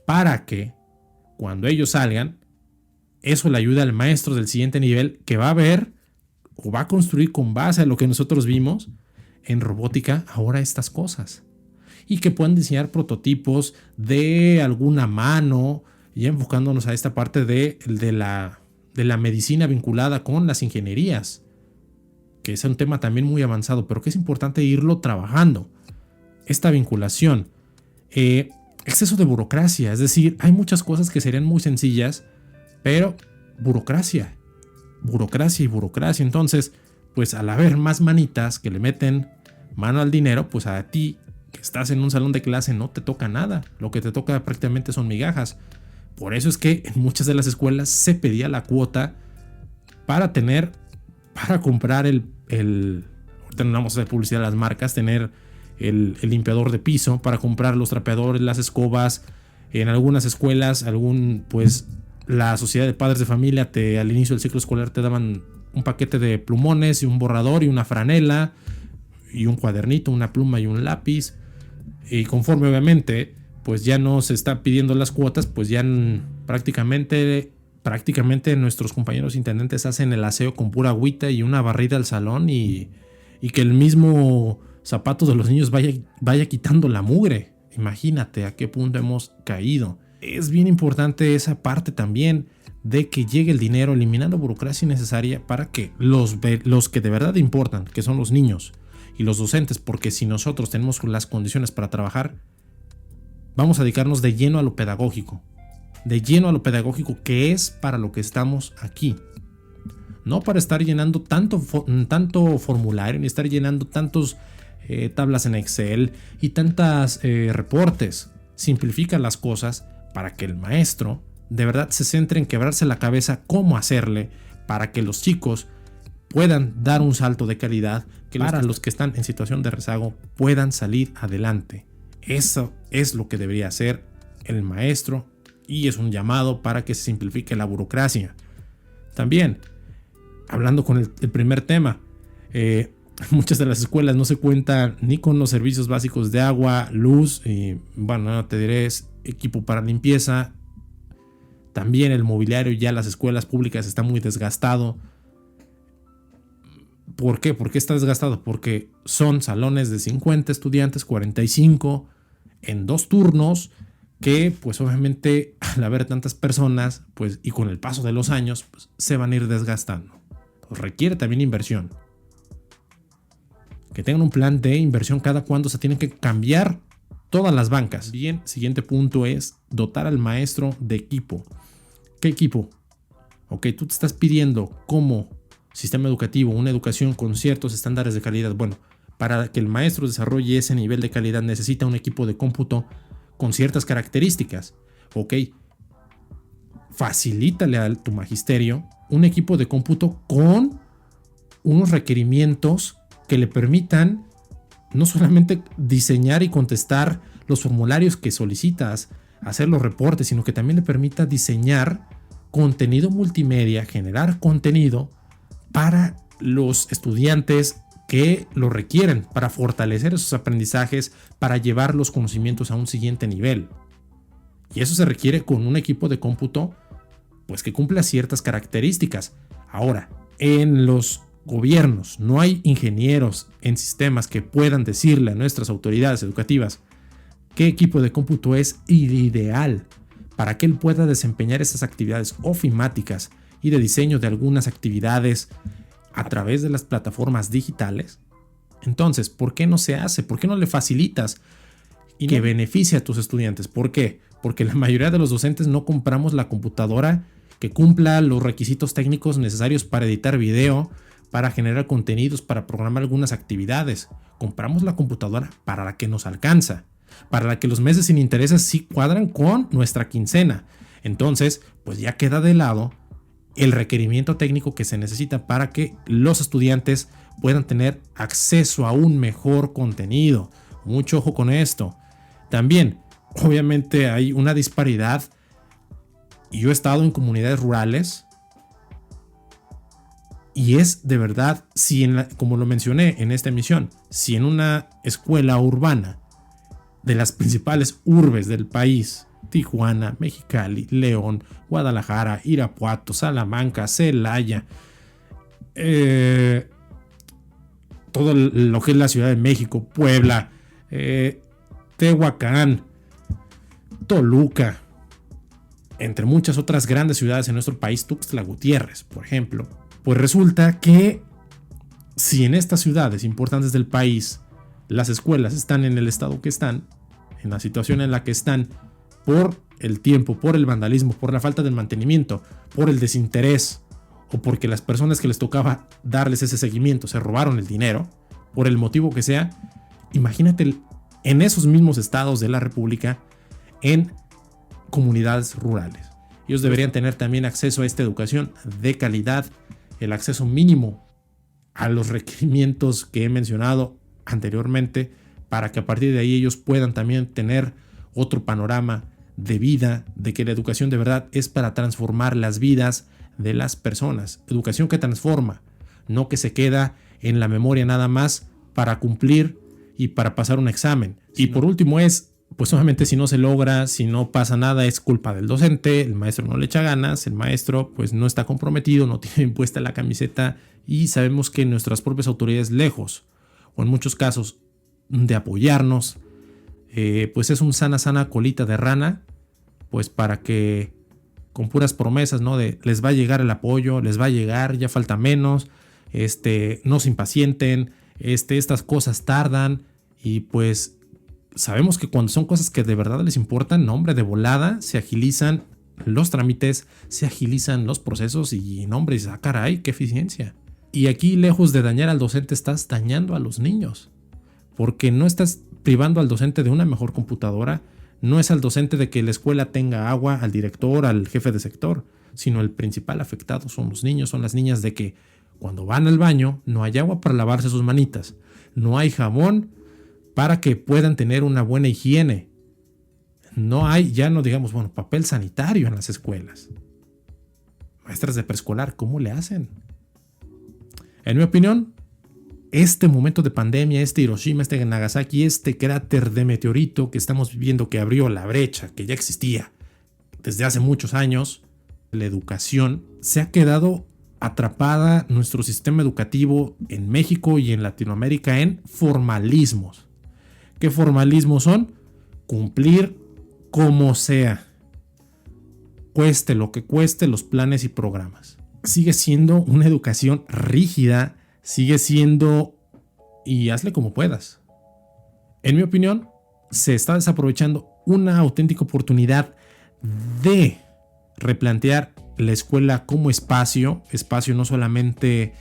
para que cuando ellos salgan, eso le ayude al maestro del siguiente nivel, que va a ver o va a construir con base a lo que nosotros vimos en robótica ahora estas cosas, y que puedan diseñar prototipos de alguna mano, ya enfocándonos a esta parte de la medicina vinculada con las ingenierías, que es un tema también muy avanzado, pero que es importante irlo trabajando. Esta vinculación, exceso de burocracia, es decir, hay muchas cosas que serían muy sencillas, pero burocracia. Entonces, pues al haber más manitas que le meten mano al dinero, pues a ti que estás en un salón de clase no te toca nada, lo que te toca prácticamente son migajas. Por eso es que en muchas de las escuelas se pedía la cuota para comprar ahorita no vamos a hacer publicidad a las marcas, tener el limpiador de piso, para comprar los trapeadores, las escobas. En algunas escuelas, pues la sociedad de padres de familia al inicio del ciclo escolar te daban un paquete de plumones y un borrador y una franela y un cuadernito, una pluma y un lápiz. Y conforme obviamente pues ya no se está pidiendo las cuotas, pues ya prácticamente nuestros compañeros intendentes hacen el aseo con pura agüita y una barrida al salón, y que el mismo zapato de los niños vaya quitando la mugre. Imagínate a qué punto hemos caído. Es bien importante esa parte también de que llegue el dinero, eliminando burocracia innecesaria para que los que de verdad importan, que son los niños y los docentes, porque si nosotros tenemos las condiciones para trabajar, vamos a dedicarnos de lleno a lo pedagógico. De lleno a lo pedagógico, que es para lo que estamos aquí. No para estar llenando tanto formulario, ni estar llenando tantos tablas en Excel y tantas reportes. Simplifica las cosas para que el maestro de verdad se centre en quebrarse la cabeza cómo hacerle para que los chicos puedan dar un salto de calidad, que para los que están en situación de rezago puedan salir adelante. Eso es lo que debería hacer el maestro y es un llamado para que se simplifique la burocracia. También, hablando con el primer tema, muchas de las escuelas no se cuentan ni con los servicios básicos de agua, luz y, bueno, no te diré, equipo para limpieza. También el mobiliario ya en las escuelas públicas está muy desgastado. ¿Por qué? ¿Por qué está desgastado? Porque son salones de 50 estudiantes, 45 en 2 turnos, que pues obviamente al haber tantas personas, pues y con el paso de los años, pues, se van a ir desgastando. Pues requiere también inversión. Que tengan un plan de inversión cada cuando se tienen que cambiar todas las bancas. Bien, siguiente punto es dotar al maestro de equipo. ¿Qué equipo? Ok, tú te estás pidiendo como sistema educativo una educación con ciertos estándares de calidad. Bueno, para que el maestro desarrolle ese nivel de calidad necesita un equipo de cómputo con ciertas características. Ok, facilítale a tu magisterio un equipo de cómputo con unos requerimientos que le permitan no solamente diseñar y contestar los formularios que solicitas, hacer los reportes, sino que también le permita diseñar contenido multimedia, generar contenido para los estudiantes que lo requieren, para fortalecer esos aprendizajes, para llevar los conocimientos a un siguiente nivel. Y eso se requiere con un equipo de cómputo pues que cumpla ciertas características. Ahora, en los gobiernos no hay ingenieros en sistemas que puedan decirle a nuestras autoridades educativas qué equipo de cómputo es ideal para que él pueda desempeñar esas actividades ofimáticas y de diseño de algunas actividades a través de las plataformas digitales. Entonces, ¿por qué no se hace? ¿Por qué no le facilitas y que beneficie a tus estudiantes? ¿Por qué? Porque la mayoría de los docentes no compramos la computadora que cumpla los requisitos técnicos necesarios para editar video, para generar contenidos, para programar algunas actividades. Compramos la computadora para la que nos alcanza, para la que los meses sin intereses sí cuadran con nuestra quincena. Entonces, pues ya queda de lado el requerimiento técnico que se necesita para que los estudiantes puedan tener acceso a un mejor contenido. Mucho ojo con esto. También, obviamente, hay una disparidad. Y yo he estado en comunidades rurales y es de verdad, como lo mencioné en esta emisión, si en una escuela urbana de las principales urbes del país, Tijuana, Mexicali, León, Guadalajara, Irapuato, Salamanca, Celaya, todo lo que es la Ciudad de México, Puebla, Tehuacán, Toluca, entre muchas otras grandes ciudades en nuestro país, Tuxtla Gutiérrez, por ejemplo, pues resulta que si en estas ciudades importantes del país las escuelas están en el estado que están, en la situación en la que están, por el tiempo, por el vandalismo, por la falta de mantenimiento, por el desinterés o porque las personas que les tocaba darles ese seguimiento se robaron el dinero, por el motivo que sea, imagínate en esos mismos estados de la República, en comunidades rurales. Ellos deberían tener también acceso a esta educación de calidad, el acceso mínimo a los requerimientos que he mencionado anteriormente, para que a partir de ahí ellos puedan también tener otro panorama de vida, de que la educación de verdad es para transformar las vidas de las personas. Educación que transforma, no que se queda en la memoria nada más para cumplir y para pasar un examen. Y por último pues obviamente si no se logra, si no pasa nada, es culpa del docente, el maestro no le echa ganas, el maestro pues no está comprometido, no tiene impuesta la camiseta y sabemos que nuestras propias autoridades lejos, o en muchos casos de apoyarnos, pues es un sana colita de rana, pues para que con puras promesas, ¿no? De les va a llegar el apoyo, les va a llegar, ya falta menos, no se impacienten, estas cosas tardan y pues sabemos que cuando son cosas que de verdad les importan, no, hombre, de volada se agilizan los trámites, se agilizan los procesos y, no, hombre, caray, qué eficiencia. Y aquí, lejos de dañar al docente, estás dañando a los niños, porque no estás privando al docente de una mejor computadora, no es al docente de que la escuela tenga agua, al director, al jefe de sector, sino el principal afectado son los niños, son las niñas, de que cuando van al baño no hay agua para lavarse sus manitas, no hay jabón para que puedan tener una buena higiene, no hay, ya no digamos, papel sanitario en las escuelas. Maestras de preescolar, ¿cómo le hacen? En mi opinión, este momento de pandemia, este Hiroshima, este Nagasaki, este cráter de meteorito que estamos viviendo, que abrió la brecha que ya existía desde hace muchos años, la educación se ha quedado atrapada, nuestro sistema educativo en México y en Latinoamérica, en formalismos. ¿Qué formalismos son? Cumplir como sea, cueste lo que cueste, los planes y programas. Sigue siendo una educación rígida, sigue siendo, y hazle como puedas. En mi opinión, se está desaprovechando una auténtica oportunidad de replantear la escuela como espacio no solamente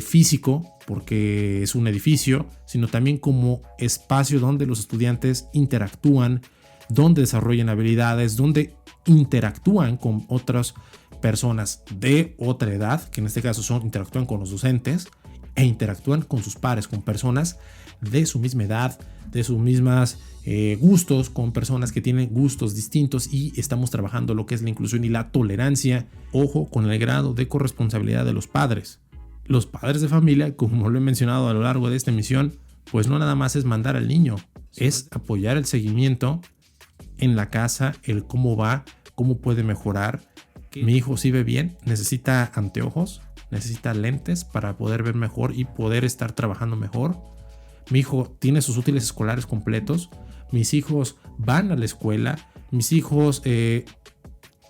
físico, porque es un edificio, sino también como espacio donde los estudiantes interactúan, donde desarrollan habilidades, donde interactúan con otras personas de otra edad, que en este caso interactúan con los docentes e interactúan con sus pares, con personas de su misma edad, de sus mismas gustos, con personas que tienen gustos distintos, y estamos trabajando lo que es la inclusión y la tolerancia. Ojo con el grado de corresponsabilidad de los padres. Los padres de familia, como lo he mencionado a lo largo de esta emisión, pues no nada más es mandar al niño, es apoyar el seguimiento en la casa, el cómo va, cómo puede mejorar. Mi hijo sí ve bien, necesita anteojos, necesita lentes para poder ver mejor y poder estar trabajando mejor. Mi hijo tiene sus útiles escolares completos, mis hijos van a la escuela, mis hijos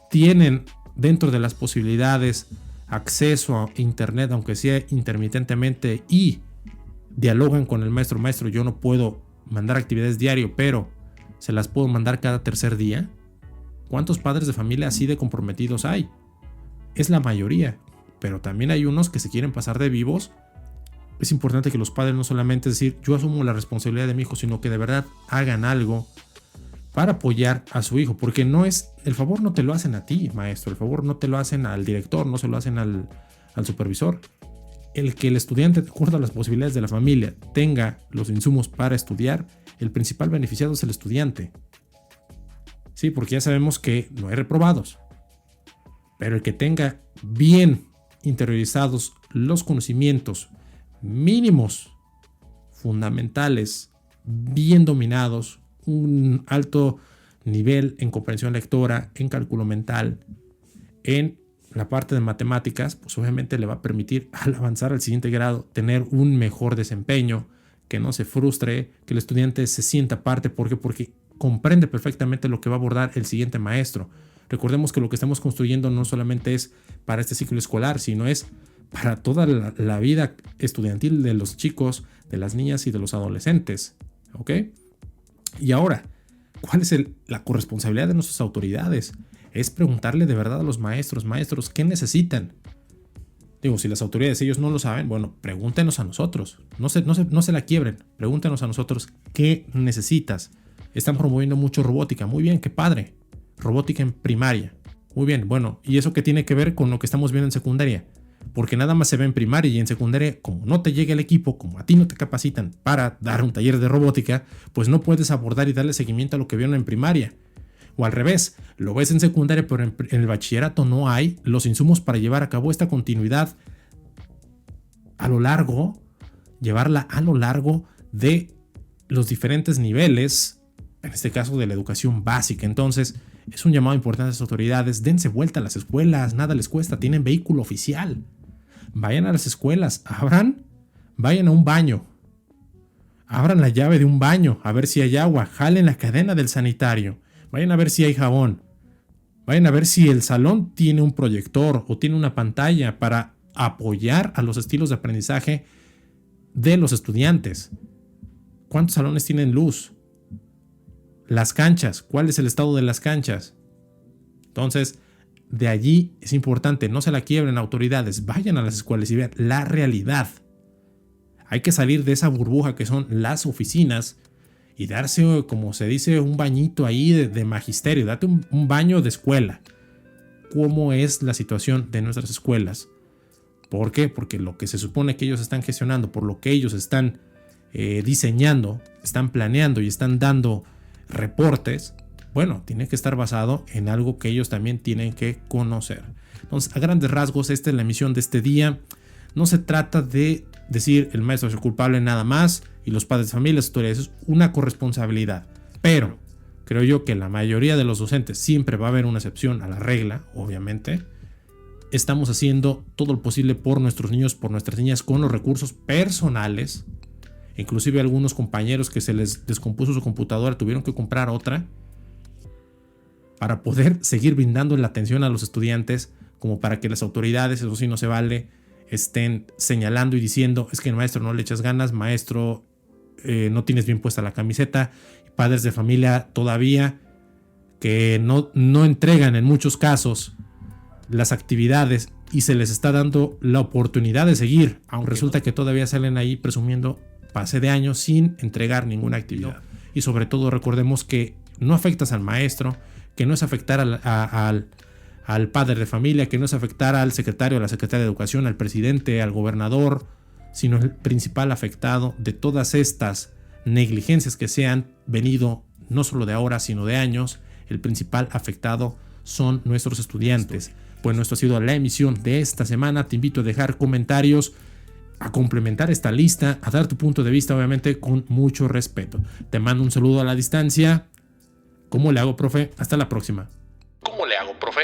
tienen dentro de las posibilidades acceso a internet, aunque sea intermitentemente, y dialogan con el maestro. Maestro, yo no puedo mandar actividades diario, pero se las puedo mandar cada tercer día. ¿Cuántos padres de familia así de comprometidos hay? Es la mayoría, pero también hay unos que se quieren pasar de vivos. Es importante que los padres no solamente decir yo asumo la responsabilidad de mi hijo, sino que de verdad hagan algo para apoyar a su hijo, porque no es, el favor no te lo hacen a ti, maestro, el favor no te lo hacen al director, no se lo hacen al supervisor. El que el estudiante, de acuerdo a las posibilidades de la familia, tenga los insumos para estudiar, el principal beneficiado es el estudiante. Sí, porque ya sabemos que no hay reprobados, pero el que tenga bien interiorizados los conocimientos mínimos, fundamentales, bien dominados, un alto nivel en comprensión lectora, en cálculo mental, en la parte de matemáticas, pues obviamente le va a permitir al avanzar al siguiente grado tener un mejor desempeño, que no se frustre, que el estudiante se sienta parte. ¿Por qué? Porque comprende perfectamente lo que va a abordar el siguiente maestro. Recordemos que lo que estamos construyendo no solamente es para este ciclo escolar, sino es para toda la vida estudiantil de los chicos, de las niñas y de los adolescentes. ¿Ok? Y ahora, ¿cuál es la corresponsabilidad de nuestras autoridades? Es preguntarle de verdad a los maestros, ¿qué necesitan? Digo, si las autoridades ellos no lo saben, bueno, pregúntenos a nosotros. No se la quiebren, pregúntenos a nosotros qué necesitas. Están promoviendo mucho robótica, muy bien, qué padre. Robótica en primaria, muy bien, bueno, ¿y eso qué tiene que ver con lo que estamos viendo en secundaria? Porque nada más se ve en primaria, y en secundaria, como no te llega el equipo, como a ti no te capacitan para dar un taller de robótica, pues no puedes abordar y darle seguimiento a lo que vieron en primaria. O al revés, lo ves en secundaria, pero en el bachillerato no hay los insumos para llevar a cabo esta continuidad llevarla a lo largo de los diferentes niveles, en este caso de la educación básica. Entonces, es un llamado importante a las autoridades: dense vuelta a las escuelas, nada les cuesta, tienen vehículo oficial. Vayan a las escuelas, vayan a un baño, abran la llave de un baño a ver si hay agua, jalen la cadena del sanitario, vayan a ver si hay jabón, vayan a ver si el salón tiene un proyector o tiene una pantalla para apoyar a los estilos de aprendizaje de los estudiantes. ¿Cuántos salones tienen luz? las canchas, ¿cuál es el estado de las canchas? Entonces, de allí es importante, no se la quiebren autoridades, vayan a las escuelas y vean la realidad. Hay que salir de esa burbuja que son las oficinas y darse, como se dice, un bañito ahí de magisterio, date un baño de escuela. ¿Cómo es la situación de nuestras escuelas? ¿Por qué? Porque lo que se supone que ellos están gestionando, por lo que ellos están diseñando, están planeando y están dando reportes, bueno, tiene que estar basado en algo que ellos también tienen que conocer. Entonces, a grandes rasgos, esta es la misión de este día. No se trata de decir el maestro es el culpable nada más y los padres de familia, las autoridades, es una corresponsabilidad. Pero creo yo que la mayoría de los docentes, siempre va a haber una excepción a la regla, obviamente. Estamos haciendo todo lo posible por nuestros niños, por nuestras niñas, con los recursos personales. Inclusive algunos compañeros que se les descompuso su computadora tuvieron que comprar otra para poder seguir brindando la atención a los estudiantes, como para que las autoridades, eso sí no se vale, estén señalando y diciendo es que el maestro no le echas ganas, maestro no tienes bien puesta la camiseta, padres de familia todavía que no entregan en muchos casos las actividades y se les está dando la oportunidad de seguir, aunque resulta que todavía salen ahí presumiendo pase de años sin entregar ninguna actividad. Y sobre todo recordemos que no afectas al maestro, que no es afectar al padre de familia, que no es afectar al secretario, a la secretaria de educación, al presidente, al gobernador, sino el principal afectado de todas estas negligencias que se han venido no solo de ahora, sino de años. El principal afectado son nuestros estudiantes. Pues esto ha sido la emisión de esta semana. Te invito a dejar comentarios, a complementar esta lista, a dar tu punto de vista, obviamente con mucho respeto. Te mando un saludo a la distancia. ¿Cómo le hago, profe? Hasta la próxima. ¿Cómo le hago, profe?